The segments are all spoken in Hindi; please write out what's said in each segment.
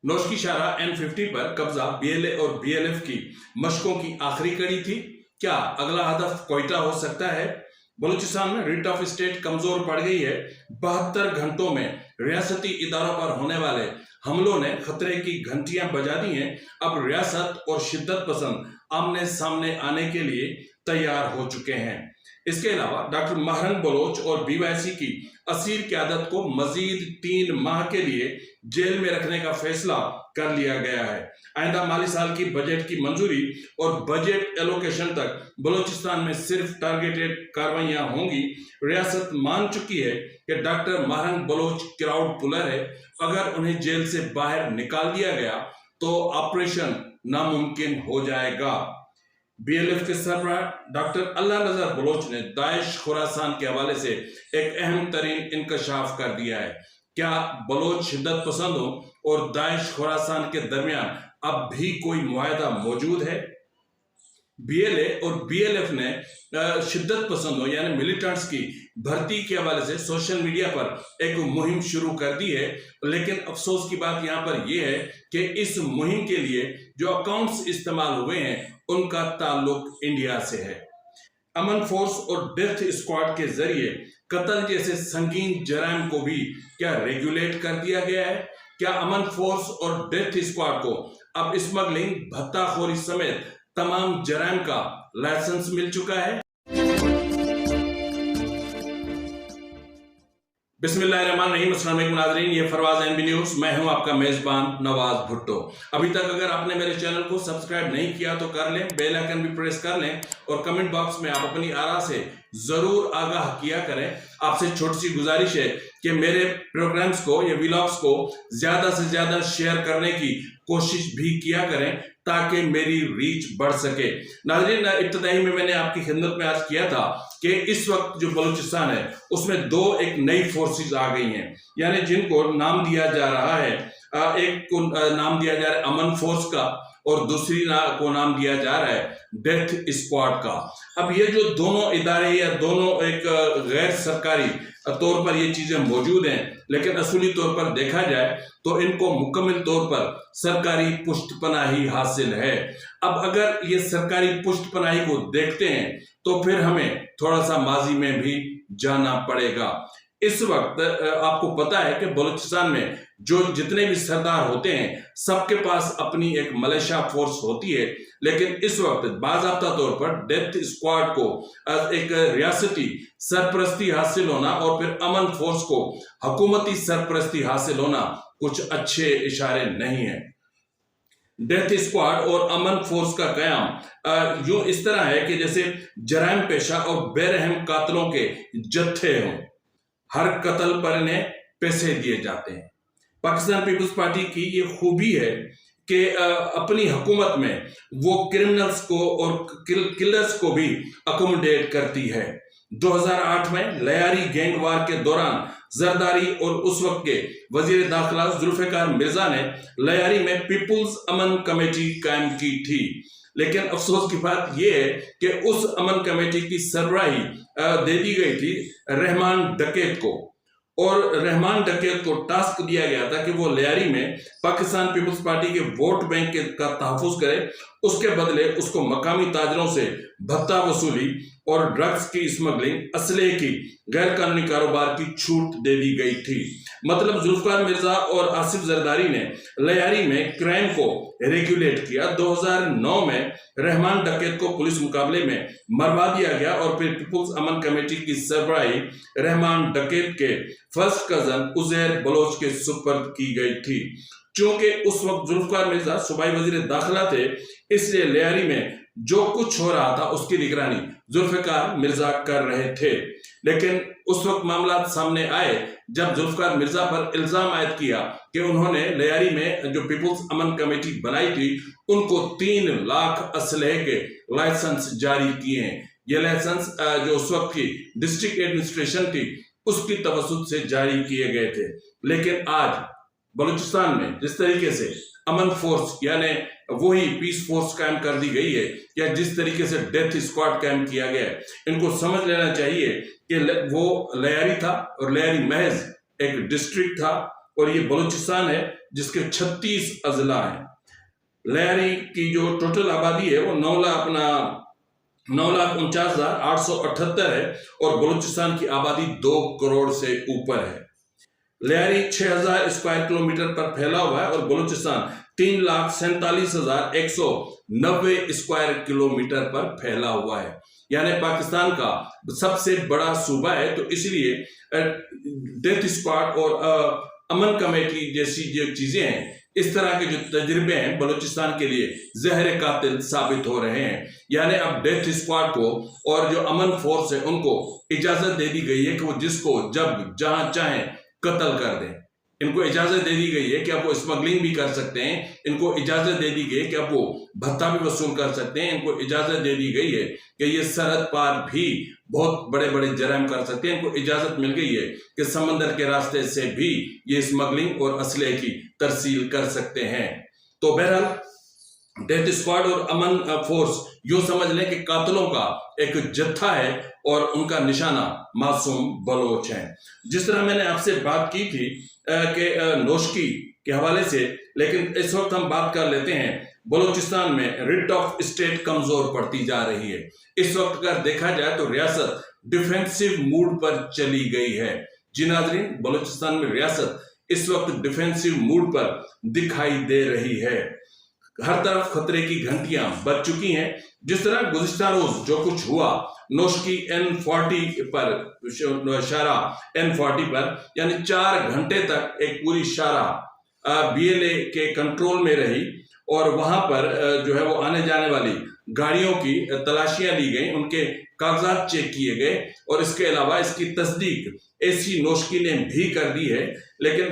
नौशकी शारा N50 पर कब्जा BLA और BLF की मशकों की आखिरी कड़ी थी। क्या अगला हदफ क्वेटा हो सकता है? बलूचिस्तान में रिट ऑफ स्टेट कमजोर पड़ गई है। 72 घंटों में रियासती इदारों पर होने वाले हमलों ने खतरे की घंटियां बजा दी हैं। अब रियासत और शिद्दत पसंद आमने सामने आने के लिए तैयार हो चुके हैं। इसके अलावा डॉक्टर महरंग बलोच और BYC की असीर क़यादत को मजीद 3 माह के लिए जेल में रखने का फैसला कर लिया गया है। आइंदा माली साल की बजट की मंजूरी और बजट एलोकेशन तक बलूचिस्तान में सिर्फ टारगेटेड कार्रवाइयां होंगी। रियासत मान चुकी है कि doctor Mahrang Baloch crowd puller है। अगर उन्हें जेल से बाहर निकाल दिया गया तो ऑपरेशन नामुमकिन हो जाएगा। BLF के सरबराह डॉक्टर अल्लाह नजर बलोच ने दाइश खुरासान के हवाले से एक अहम तरीन इंकशाफ कर दिया है। क्या बलोच शिद्दत पसंदों और दाइश खुरासान के दरमियान अब भी कोई मुआहदा मौजूद है? BLA और BLF ने शिद्दत पसंदों यानी मिलिटेंट्स की भर्ती के हवाले से सोशल मीडिया पर एक मुहिम शुरू कर दी है। लेकिन अफसोस की बात यहाँ पर यह है कि इस मुहिम के लिए जो अकाउंट्स इस्तेमाल हुए हैं उनका ताल्लुक इंडिया से है। अमन फोर्स और डेथ स्क्वाड के जरिए कत्ल जैसे संगीन जराइम को भी क्या रेगुलेट कर दिया गया है? क्या अमन फोर्स और डेथ स्क्वाड को अब स्मगलिंग, भत्ताखोरी समेत तमाम जराइम का लाइसेंस मिल चुका है? बिस्मिल्लाहिर्रहमानिर्रहीम। अस्सलाम वालेकुम नाज़रीन, ये फरवाज NB न्यूज़, मैं हूं आपका मेजबान नवाज भुट्टो। अभी तक अगर आपने मेरे चैनल को सब्सक्राइब नहीं किया तो कर लें, बेल आइकन भी प्रेस कर लें और कमेंट बॉक्स में आप अपनी आरा से जरूर आगाह किया करें। आपसे छोटी सी गुजारिश है कि मेरे प्रोग्राम्स को या व्लॉग्स को ज्यादा से ज्यादा शेयर करने की कोशिश भी किया करें ताकि मेरी रीच बढ़ सके। नाज़रीन, इब्तिदाई में मैंने आपकी खिदमत में आज किया था कि इस वक्त जो बलूचिस्तान है उसमें एक नई फोर्सेस आ गई हैं, यानी जिनको नाम दिया जा रहा है, एक को नाम दिया जा रहा है अमन फोर्स का और दूसरी को नाम दिया जा रहा है डेथ स्क्वाड का। अब ये जो दोनों इदारे या दोनों एक गैर सरकारी तौर पर ये चीजें मौजूद हैं, लेकिन असली तौर पर देखा जाए तो इनको मुकम्मल तौर पर सरकारी पुष्टपनाही हासिल है। अब अगर ये सरकारी पुष्टपनाही को देखते हैं तो फिर हमें थोड़ा सा माजी में भी जाना पड़ेगा। इस वक्त आपको पता है कि बलूचिस्तान में जो जितने भी सरदार होते हैं सबके पास अपनी एक मलेशिया फोर्स होती है, लेकिन इस वक्त बाज़ाब्ता तौर पर डेथ स्क्वाड को एक रियासती सरपरस्ती हासिल होना और फिर अमन फोर्स को हुकूमती सरपरस्ती हासिल होना कुछ अच्छे इशारे नहीं है। डेथ स्क्वाड और अमन फोर्स का कयाम यूं इस तरह है कि जैसे जराइम पेशा और बेरहम कातलों के जत्थे हों। हर कत्ल पर इन्हें पैसे दिए जाते हैं। पाकिस्तान पीपुल्स पार्टी की ये खूबी है कि अपनी हुकूमत में वो क्रिमिनल्स को और किलर्स को भी अकोमोडेट करती है। 2008 में लयारी गैंग वार के दौरान जरदारी और उस वक्त के वजीर दाखिला जुल्फिकार मिर्जा ने लयारी में पीपुल्स अमन कमेटी कायम की थी। लेकिन अफसोस की बात यह है कि उस अमन कमेटी की सरबराही दे दी गई थी रहमान डकैत को, और रहमान डकैत को टास्क दिया गया था कि वो लयारी में पाकिस्तान पीपुल्स पार्टी के वोट बैंक का तहफ्फुज करे। उसके बदले उसको मकामी ताजरों से भत्ता वसूली और ड्रग्स की स्मगलिंग, असले की गैर कानूनी कारोबार की छूट दे दी गई थी। मतलब जुल्फिकार मिर्जा और आसिफ जरदारी ने लयारी में क्राइम को रेगुलेट किया। 2009 में रहमान डकैत को पुलिस मुकाबले में मरवा दिया गया और फिर पीपुल्स अमन कमेटी की सरबराही रहमान डकैत के फर्स्ट कजन उजैर बलोच के सुपर्द की गई थी। चूंकि उस वक्त जुल्फिकार मिर्जा सूबाई वजीर दाखिला थे, इसलिए लयारी में जो कुछ हो रहा था उसकी निगरानी जुल्फिकार मिर्जा कर रहे थे। लेकिन उस वक्त मामला सामने आए जब जुल्फिकार मिर्जा पर इल्जाम आयद किया कि उन्होंने लयारी में जो पीपुल्स अमन कमेटी बनाई थी उनको 3 लाख असलहे के लाइसेंस जारी किए हैं। ये लाइसेंस जो उस वक्त की डिस्ट्रिक्ट एडमिनिस्ट्रेशन थी उसकी तवसुत से जारी किए गए थे। लेकिन आज बलूचिस्तान में जिस तरीके से अमन फोर्स यानी वही पीस फोर्स कायम कर दी गई है या जिस तरीके से डेथ स्क्वाड कायम किया गया है, इनको समझ लेना चाहिए कि वो लयारी था और लयारी महज एक डिस्ट्रिक्ट था और ये बलूचिस्तान है जिसके 36 अजला हैं। लियारी की जो टोटल आबादी है वो 9,49,878 है और बलूचिस्तान की आबादी 2 करोड़ से ऊपर है। लियारी 6,000 स्क्वायर किलोमीटर पर फैला हुआ है और बलूचिस्तान 3,47,190 स्क्वायर किलोमीटर पर फैला हुआ है, यानी पाकिस्तान का सबसे बड़ा सूबा है। तो इसलिए डेथ स्क्वाड और अमन कमेटी जैसी जो चीजें हैं, इस तरह के जो तजर्बे हैं बलूचिस्तान के लिए जहर कातिल साबित हो रहे हैं। यानी अब डेथ स्क्वाड को और जो अमन फोर्स है उनको इजाजत दे दी गई है कि वो जिसको जब जहां चाहे कत्ल कर दें। इनको इजाजत दे दी गई है कि आप वो स्मगलिंग भी कर सकते हैं, इनको इजाजत दे दी गई है कि आप वो भत्ता भी वसूल कर सकते हैं, इनको इजाजत दे दी गई है कि ये सरहद पार भी बहुत बड़े बड़े जराइम कर सकते हैं, इनको इजाजत मिल गई है कि समंदर के रास्ते से भी ये स्मगलिंग और असले की तरसील कर सकते हैं। तो बहरहाल डेथ स्क्वाड और अमन फोर्स यूं समझ लें कि कातिलों का एक जत्था है और उनका निशाना मासूम बलोच है। जिस तरह मैंने आपसे बात की थी कि नोशकी के हवाले से, लेकिन इस वक्त हम बात कर लेते हैं बलूचिस्तान में रिट ऑफ स्टेट कमजोर पड़ती जा रही है। इस वक्त अगर देखा जाए तो रियासत डिफेंसिव मूड पर चली गई है। जी नाज़रीन, बलूचिस्तान में रियासत इस वक्त डिफेंसिव मूड पर दिखाई दे रही है। हर तरफ खतरे की घंटियां बज चुकी हैं। जिस तरह गुज़िश्ता रोज जो कुछ हुआ नोशकी N40 पर, शारा N40 पर, यानी 4 घंटे तक एक पूरी शारा BLA के कंट्रोल में रही और वहां पर जो है वो आने जाने वाली गाड़ियों की तलाशियां ली गई, उनके कागजात चेक किए गए और इसके अलावा इसकी तस्दीक AC नोशकी ने भी कर दी है। लेकिन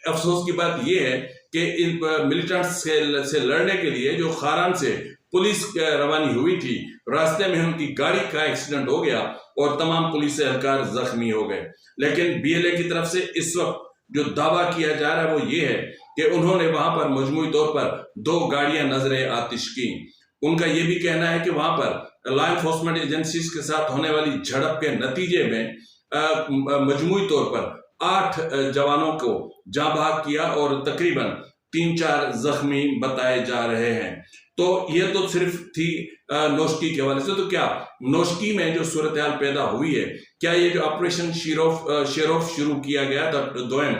अफसोस की बात यह है कि इन मिलिटेंट्स से लड़ने के लिए जो खारान से पुलिस रवानी हुई थी, रास्ते में उनकी गाड़ी का एक्सीडेंट हो गया और तमाम पुलिस एहलकार जख्मी हो गए। लेकिन BLA की तरफ से इस वक्त जो दावा किया जा रहा है वो ये है कि उन्होंने वहां पर मजमूई तौर पर 2 गाड़ियां नजरे आतिश की। उनका ये भी कहना है कि वहां पर लॉ एनफोर्समेंट एजेंसीज के साथ होने वाली झड़प के नतीजे में मजमूई तौर पर 8 जवानों को जाँ बहक किया और तकरीबन 3-4 जख्मी बताए जा रहे हैं। तो ये तो सिर्फ थी नोशकी के हवाले से। तो क्या नोशकी में जो सूरत हाल पैदा हुई है, क्या ये जो ऑपरेशन शेरोफ शुरू किया गया था दोयम,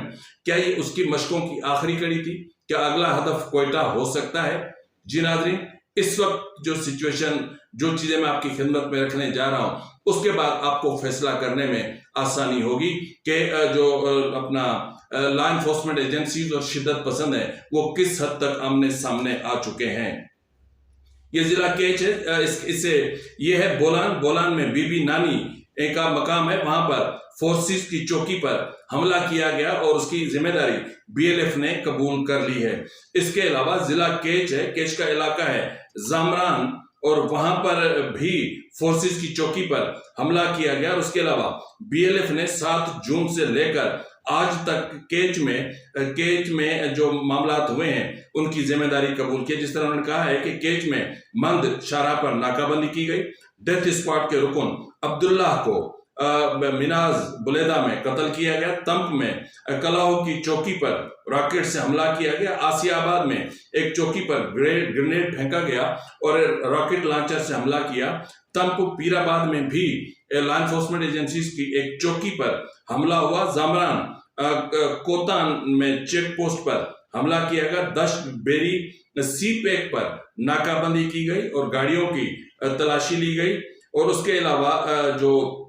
क्या ये उसकी मशकों की आखिरी कड़ी थी? क्या अगला हदफ क्वेटा हो सकता है? जी नाज़रीन, इस वक्त जो सिचुएशन, जो चीजें मैं आपकी खिदमत में रखने जा रहा हूं, उसके बाद आपको फैसला करने में आसानी होगी कि जो अपना लॉ एनफोर्समेंट एजेंसीज और शिद्दत पसंद है वो किस हद तक आमने सामने आ चुके हैं। ये जिला केच है, इससे ये है बोलान में बीबी नानी एक मकाम है, वहां पर फोर्सेस की चौकी पर हमला किया गया और उसकी जिम्मेदारी BLF ने कबूल कर ली है। इसके अलावा जिला केच है, केच का इलाका है जामरान और वहां पर भी फोर्सेस की चौकी पर हमला किया गया और उसके अलावा BLF ने 7 जून से लेकर आज तक केच में जो मामला हुए हैं उनकी जिम्मेदारी कबूल की। जिस तरह उन्होंने कहा है कि केच में मंद शाहराह पर नाकाबंदी की गई, डेथ स्क्वाड के रुकन अब्दुल्लाह को मिनाज बुलेदा में कत्ल किया गया, तंप में कलाहो की चौकी पर रॉकेट से हमला किया गया, आसियाबाद में एक चौकी पर ग्रेनेड फेंका गया और रॉकेट लॉन्चर से हमला किया, तंप पीराबाद में भी लॉ एनफोर्समेंट एजेंसीज की एक चौकी पर हमला हुआ, जामरान कोतान में चेक पोस्ट पर हमला किया गया, 10 बेरी सी पैक पर नाकाबंदी की गई और गाड़ियों की तलाशी ली गई और उसके अलावा जो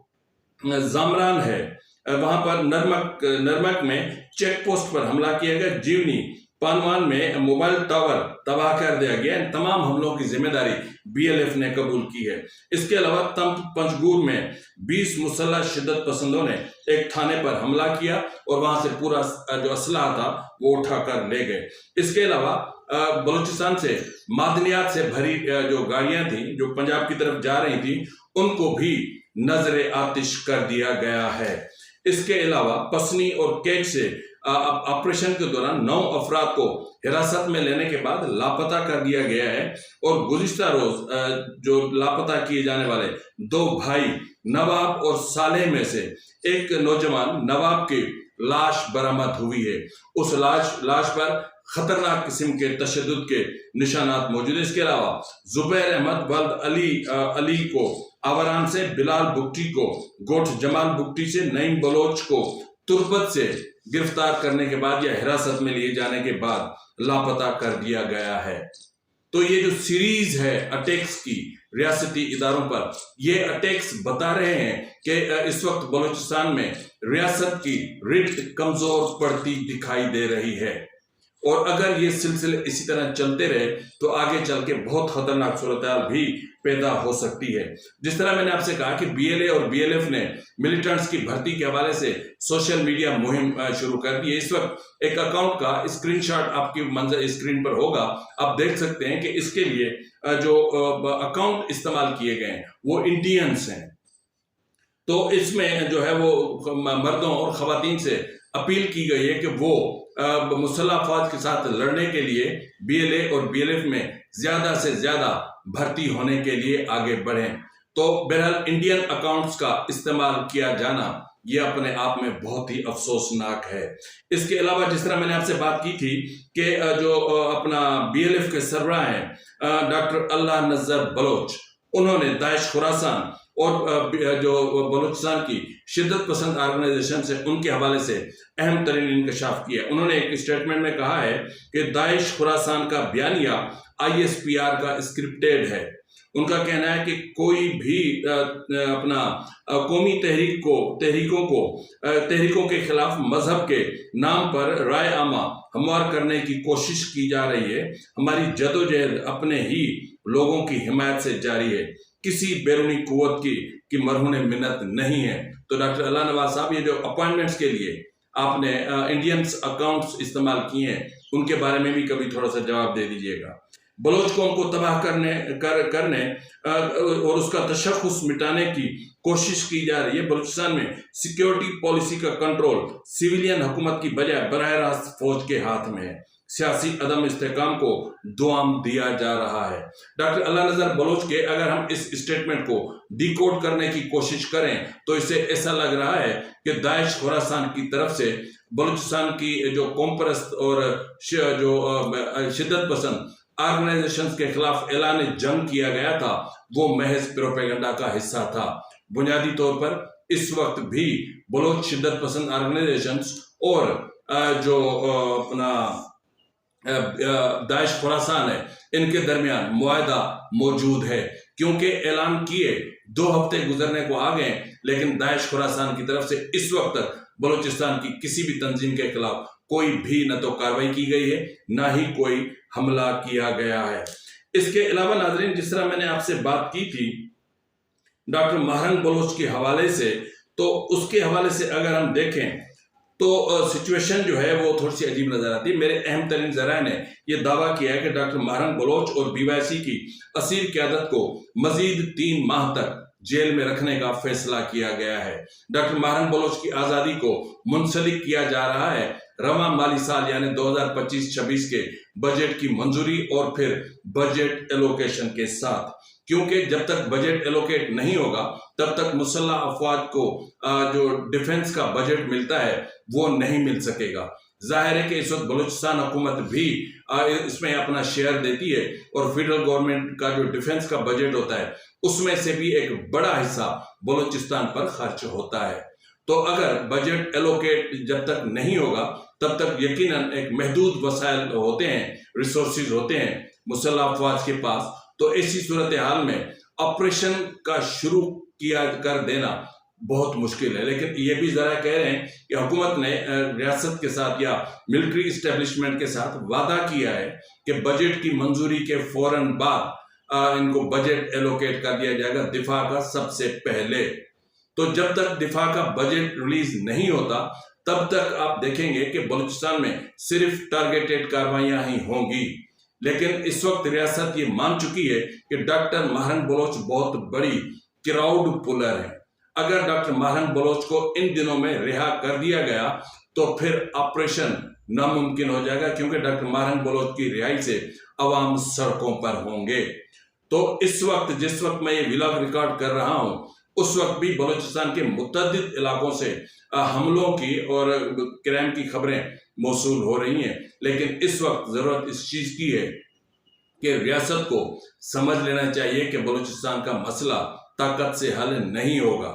जामरान है वहां पर नरमक में चेक पोस्ट पर हमला किया गया, जीवनी पानवान में मोबाइल टावर तबाह कर दिया गया। इन तमाम हमलों की जिम्मेदारी BLF ने कबूल की है। इसके अलावा तंप पंजगूर में 20 मुसल्लह शिद्दत पसंदों ने एक थाने पर हमला किया और वहां से पूरा जो असलाह था वो उठा कर ले गए। इसके अलावा बलूचिस्तान से मादनियात से भरी जो गाड़ियां थी जो पंजाब की तरफ जा रही थी उनको भी नजरे आतिश कर दिया गया है। इसके अलावा पसनी और केच से ऑपरेशन के दौरान 9 अफराद को हिरासत में लेने के बाद लापता कर दिया गया है और गुज़िश्ता रोज जो लापता किए जाने वाले 2 भाई नवाब और सालेह में से एक नौजवान नवाब की लाश बरामद हुई है। उस लाश पर खतरनाक किस्म के तशद्दुद के निशानात मौजूद है। इसके अलावा जुबैर अहमद वल्द अली को आवरान से, बिलाल बुगटी को गोठ जमाल बुगटी से, नईम बलोच को तुर्बत से गिरफ्तार करने के बाद या हिरासत में लिए जाने के बाद लापता कर दिया गया है। तो ये जो सीरीज है अटैक्स की रियासती इदारों पर, ये अटैक्स बता रहे हैं कि इस वक्त बलूचिस्तान में रियासत की रिट कमजोर पड़ती दिखाई दे रही है और अगर ये सिलसिले इसी तरह चलते रहे तो आगे चल के बहुत खतरनाक सूरत-ए-हाल भी पैदा हो सकती है। जिस तरह मैंने आपसे कहा कि बीएलए और बीएलएफ ने मिलिटेंट्स की भर्ती के हवाले से सोशल मीडिया मुहिम शुरू कर दी है। इस वक्त एक अकाउंट का स्क्रीनशॉट आपकी मंजर स्क्रीन पर होगा, आप देख सकते हैं कि इसके लिए जो अकाउंट इस्तेमाल किए गए हैं वो इंडियंस हैं। तो इसमें जो है वो मर्दों और खवातीन से अपील की गई है कि वो मुसल्लह अफवाज के साथ लड़ने के लिए बीएलए और बीएलएफ में ज्यादा से ज्यादा भर्ती होने के लिए आगे बढ़ें। तो बहरहाल इंडियन अकाउंट्स का इस्तेमाल किया जाना ये अपने आप में बहुत ही अफसोसनाक है। इसके अलावा जिस तरह मैंने आपसे बात की थी कि जो अपना बीएलएफ के सरबराह हैं डॉक्टर अल्लाह नज़र बलोच, उन्होंने दाइश खुरासान और जो बलूचिस्तान की शिद्दत पसंद ऑर्गेनाइजेशन से उनके हवाले से अहम तरीन इंकशाफ किया। उन्होंने एक स्टेटमेंट में कहा है कि दाइश खुरासान का बयानिया ISPR का स्क्रिप्टेड है। उनका कहना है कि कोई भी अपना कौमी तहरीकों के खिलाफ मजहब के नाम पर राय आमा हमवार करने की कोशिश की जा रही है। हमारी जदोजहद अपने ही लोगों की हिमायत से जारी है, किसी बैरूनी कुव्वत की मरहून मिन्नत नहीं है। तो डॉक्टर अल्लाह नवाज साहब, ये जो अपॉइंटमेंट्स के लिए आपने इंडियंस अकाउंट्स इस्तेमाल किए हैं उनके बारे में भी कभी थोड़ा सा जवाब दे दीजिएगा। बलोच कौम को तबाह करने और उसका तशख़्ख़ुस मिटाने की कोशिश की जा रही है। बलूचिस्तान में सिक्योरिटी पॉलिसी का कंट्रोल सिविलियन हुकूमत की बजाय बराह रास्त फौज के हाथ में है। सियासी अदम इस्तेकाम को दुआम दिया जा रहा है। डॉक्टर अल्लाह नज़र बलोच के अगर हम इस स्टेटमेंट को डिकोड करने की कोशिश करें तो इसे ऐसा लग रहा है कि दाइश खुरासान की तरफ से बलूचिस्तान की जो कौमपरस्त और जो शिद्दत पसंद ऑर्गेनाइजेशंस के खिलाफ ऐलान जंग किया गया था वो महज प्रोपेगेंडा का हिस्सा था। बुनियादी तौर पर इस वक्त भी बलोच शिद्दत पसंद ऑर्गेनाइजेशंस और जो अपना दाइश खुरासान है इनके दरमियान मुआहदा मौजूद है, क्योंकि ऐलान किए 2 हफ्ते गुजरने को आ गए लेकिन दाइश खुरासान की तरफ से इस वक्त तक बलूचिस्तान की किसी भी तंजीम के खिलाफ कोई भी न तो कार्रवाई की गई है ना ही कोई हमला किया गया है। इसके अलावा नाज़रीन, जिस तरह मैंने आपसे बात की थी डॉक्टर महरंग बलोच के हवाले से, तो उसके हवाले से अगर हम देखें तो सिचुएशन जो है वो थोड़ी सी अजीब नजर आती है। मेरे अहम तरीन ज़राए ने यह दावा किया है कि डॉक्टर महरंग बलोच और BYC की असीर क़यादत को मजीद 3 माह तक जेल में रखने का फैसला किया गया है। डॉक्टर महरंग बलोच की आज़ादी को मुंसलिक किया जा रहा है रवां माली साल यानी 2025-26 के बजट की मंजूरी और फिर बजट एलोकेशन के साथ, क्योंकि जब तक बजट एलोकेट नहीं होगा तब तक मुसल्लह अफवाज को जो डिफेंस का बजट मिलता है वो नहीं मिल सकेगा। जाहिर है कि इस वक्त बलूचिस्तान हुकूमत भी इसमें अपना शेयर देती है और फेडरल गवर्नमेंट का जो डिफेंस का बजट होता है उसमें से भी एक बड़ा हिस्सा बलूचिस्तान पर खर्च होता है। तो अगर बजट एलोकेट जब तक नहीं होगा तब तक यकीनन एक महदूद वसाइल होते हैं, रिसोर्सेज होते हैं मुसल्लह अफवाज के पास। तो ऐसी सूरत हाल में ऑपरेशन का शुरू किया कर देना बहुत मुश्किल है। लेकिन ये भी जरा कह रहे हैं कि हुकूमत ने रियासत के साथ या मिलिट्री इस्टेब्लिशमेंट के साथ वादा किया है कि बजट की मंजूरी के फौरन बाद इनको बजट एलोकेट कर दिया जाएगा दिफा का सबसे पहले। तो जब तक दिफा का बजट रिलीज नहीं होता तब तक आप देखेंगे कि बलूचिस्तान में सिर्फ टारगेटेड कार्रवाइयां ही होंगी। लेकिन इस वक्त रियासत ये मान चुकी है कि डॉक्टर महरंग बलोच बहुत बड़ी क्राउड पुलर है। अगर डॉक्टर महरंग बलोच को इन दिनों में रिहा कर दिया गया तो फिर ऑपरेशन नामुमकिन हो जाएगा, क्योंकि डॉक्टर महरंग बलोच की रिहाई से अवाम सड़कों पर होंगे। तो इस वक्त जिस वक्त मैं ये व्लॉग रिकॉर्ड कर रहा हूं उस वक्त भी बलूचिस्तान के मुतअद्दिद इलाकों से हमलों की और क्राइम की खबरें मौसूल हो रही हैं। लेकिन इस वक्त ज़रूरत इस चीज़ की है कि रियासत को समझ लेना चाहिए कि बलूचिस्तान का मसला ताकत से हल नहीं होगा।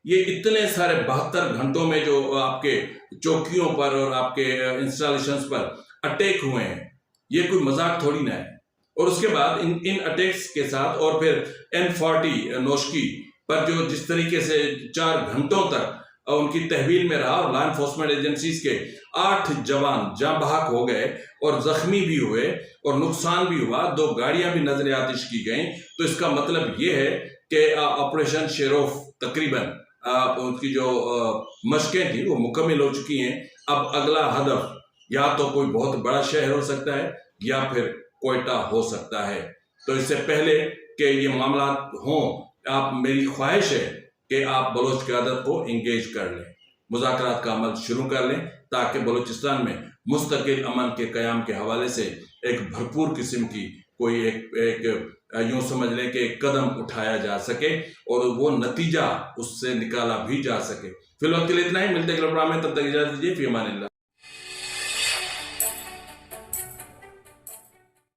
ये इतने सारे 72 घंटों में जो आपके चौकियों पर और आपके इंस्टॉलेशंस पर अटैक हुए हैं, ये कोई मजाक थोड़ी ना है। और उसके बाद इन अटैक्स के साथ और फिर N40 नौशकी पर जो जिस तरीके से 4 घंटों तक उनकी तहवील में रहा और लॉ एनफोर्समेंट एजेंसीज के 8 जवान जाँ बहक हो गए और जख्मी भी हुए और नुकसान भी हुआ, 2 गाड़ियां भी नजर आतिश की गई। तो इसका मतलब ये है कि ऑपरेशन शेरोफ तकरीबन उनकी जो मशकें थी वो मुकम्मल हो चुकी हैं। अब अगला हदफ या तो कोई बहुत बड़ा शहर हो सकता है या फिर कोयटा हो सकता है। तो इससे पहले कि ये मामला हों, आप मेरी ख्वाहिश है कि आप बलोच क़यादत को इंगेज कर लें, मुज़ाकरात का अमल शुरू कर लें, ताकि बलूचिस्तान में मुस्तकिल अमन के क़याम के हवाले से एक भरपूर किस्म की कोई एक यूँ समझ लें कि एक कदम उठाया जा सके और वो नतीजा उससे निकाला भी जा सके। फिलहाल के लिए इतना ही, मिलते हैं अगले प्रोग्राम में, तब तक इजाज़त दीजिए। फ़ी अमानिल्लाह।